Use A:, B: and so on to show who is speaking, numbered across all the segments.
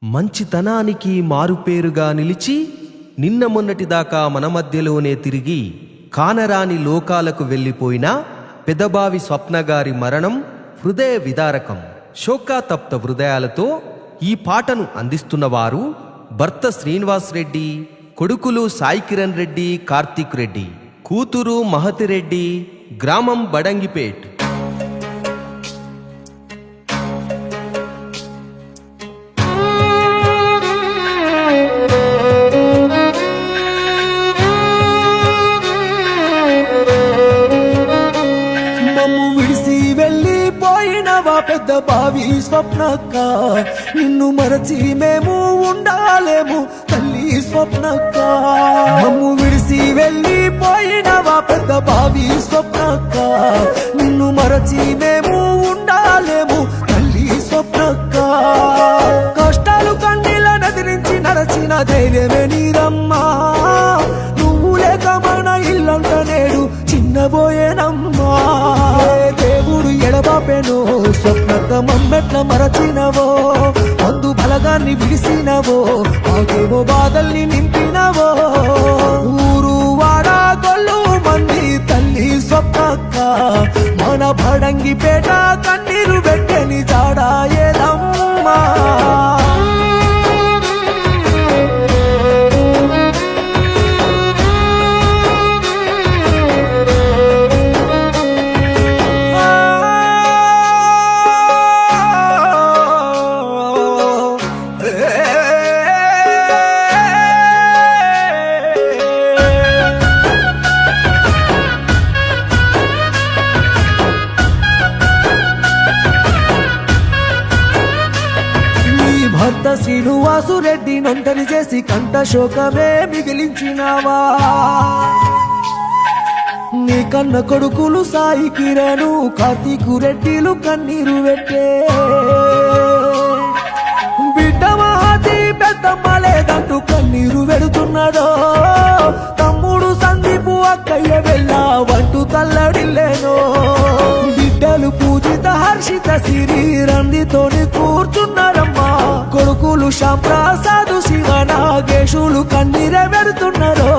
A: మంచితనానికి మారుపేరుగా నిలిచి నిన్న మొన్నటిదాకా మన మధ్యలోనే తిరిగి కానరాని లోకాలకు వెళ్ళిపోయిన పెదబావి స్వప్నగారి మరణం హృదయ విదారకం. శోకాతప్త హృదయాలతో ఈ పాటను అందిస్తున్నవారు భర్త శ్రీనివాస్ రెడ్డి, కొడుకులు సాయి కిరణ్ రెడ్డి, కార్తీక్ రెడ్డి, కూతురు మహతిరెడ్డి, గ్రామం బడంగిపేట్.
B: పెద్ద బావి స్వప్నక్క, నిన్ను మరచి మేము ఉండాలేము తల్లి స్వప్నక్క. మమ్ము విడిసి వెళ్ళిపోయినవా పెద్ద బావి స్వప్నక్క, నిన్ను మరచి మేము ఉండాలేము తల్లి స్వప్నక్క. కష్టాలు కన్నీళ్ళ నదిరించి నడచిన ధైర్యమే నీరమ్మా, నువ్వు లేక మన ఇల్లంట నేడు చిన్నబోయేనమ్మా. దేవుడు ఎడబాపెను స్వప్నక్క, మమ్మెట్ల మరచినవో, మందు బలగాన్ని విడిసినవో, ఆగేమో బాధల్ని నింపినవో. ఊరు వాడ గొల్లు మంది తల్లి స్వప్నక్క, మన బడంగిపేట కన్నీరు పెట్టని జాడా ఏదమ్మా. భర్త శ్రీనివాసు రెడ్డి నొంటరి చేసి కంట శోకమే మిగిలించినావా. నీ కన్న కొడుకులు సాయి కిరణు, కార్తీకు రెడ్డిలు కన్నీరు పెట్టే. బిడ్డ మహతి పెద్దమ్మ లేదంటూ కన్నీరు పెడుతున్నాడో, తమ్ముడు సందీపు అక్కయ్య వెళ్ళా వంటూ తల్లడిల్లేనో. బిడ్డలు పూజిత హర్షిత సిరి రందితోని కూర్చున్నారమ్మా, కొడుకులు శ్యాంప్రసాదు శివ నాగేశులు కన్నీరే పెడుతున్నారు.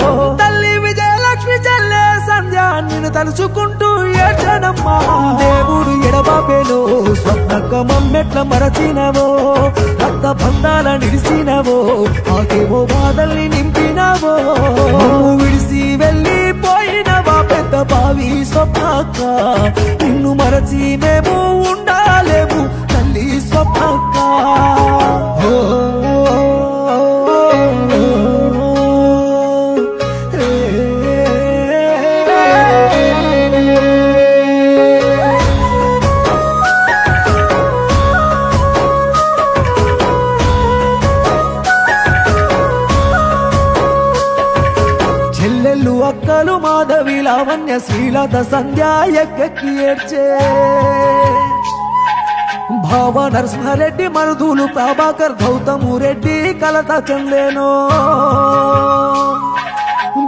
B: తల్లి విజయలక్ష్మి చెల్లె సంధ్య నిన్ను తలుచుకుంటూ ఏడ్చనమ్మా. దేవుడు ఎడబాపేలో స్వప్నక్క, మమ్మెట్ల మరచినవో, రక్త బంధాల నిడిసినవో, ఆకేమో బాధల్ని నింపినవో. విడిసి వెళ్ళిపోయినవా పెద్ద బావి స్వప్నక్క, నిన్ను మరచి మేము ఉండాలేము తల్లి స్వప్నక్క. చెల్లెళ్ళు అక్కలు మాధవి లావణ్య శ్రీలత సంధ్య ఎక్కెక్కి ఏడ్చే. భావ నరసింహారెడ్డి మరుదులు ప్రభాకర్ గౌతము రెడ్డి కలత చెందేనో.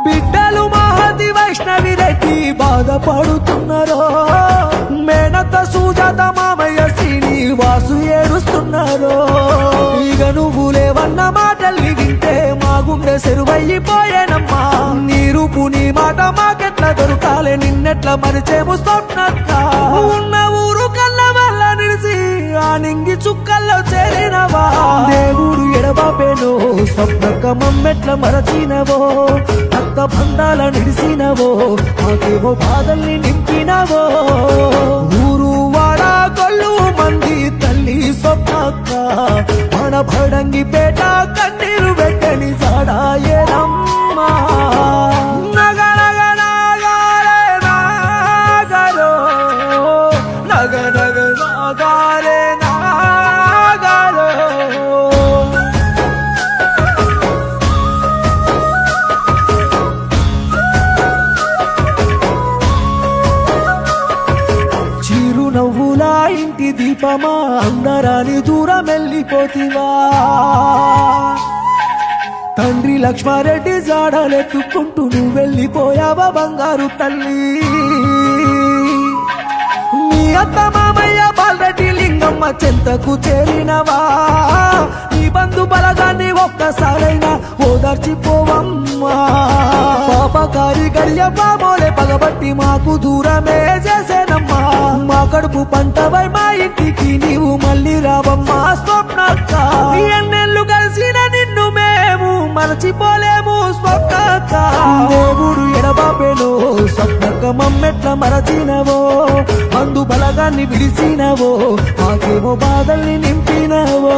B: బిడ్డలు మహతి వైష్ణవి రెడ్డి బాధపడుతున్నారో, మేనత సుజాత మామయ్య శ్రీనివాసు ఏడుస్తున్నారో. ఇక నువ్వు లేవన్న మాటల్ని వింటే మా గుండె సెరువైపోయేనమ్మా. నీ రూపు నీ మాట మాకెట్లా దొరకాలే, నిన్నెట్లా మరిచేము స్వప్నక్క. ఉన్న ఊరు కళ్ళ వల్ల నిలిసి ఆ నింగి చుక్కల్లో చేరినవా. దేవుడు ఎడబాపేనో స్వప్నక్క, మమ్మెట్ల మరచినవో, రక్త బంధాల నిడిసినవో, మాకేమో బాధల్ని నింపినవో. ఊరు వాడ గొల్లు మంది తల్లి స్వప్నక్క, మన బడంగిపేట కన్నీరు పెట్టని జాడా ఏదమ్మా. చిరునవ్వులా ఇంటి దీపమా, అందరాని దూరం వెళ్ళిపోతివా. తండ్రి లక్ష్మారెడ్డి జాడలెత్తుకుంటూ నువ్వు వెళ్ళిపోయావా బంగారు తల్లి. నీ అత్త మామయ్య బాలరెడ్డి లింగమ్మ చెంతకు చేరినవా. నీ బంధు కళ్యపామోలే పగబట్టి మాకు దూరమే చేసేనమ్మా మా కడుపు పంటవై మా ఇంటికి నీవు మళ్ళీ రావమ్మా స్వప్నక్క ఎన్నెళ్ళు కలిసిన నిన్ను మేము మరచిపోలేము స్వప్నక్క దేవుడు ఎడబాపేనో స్వప్నక్క మమ్మెట్ల మరచినవో మందు బలగాన్ని విడిచినవో మాకేమో బాధల్ని నింపినవో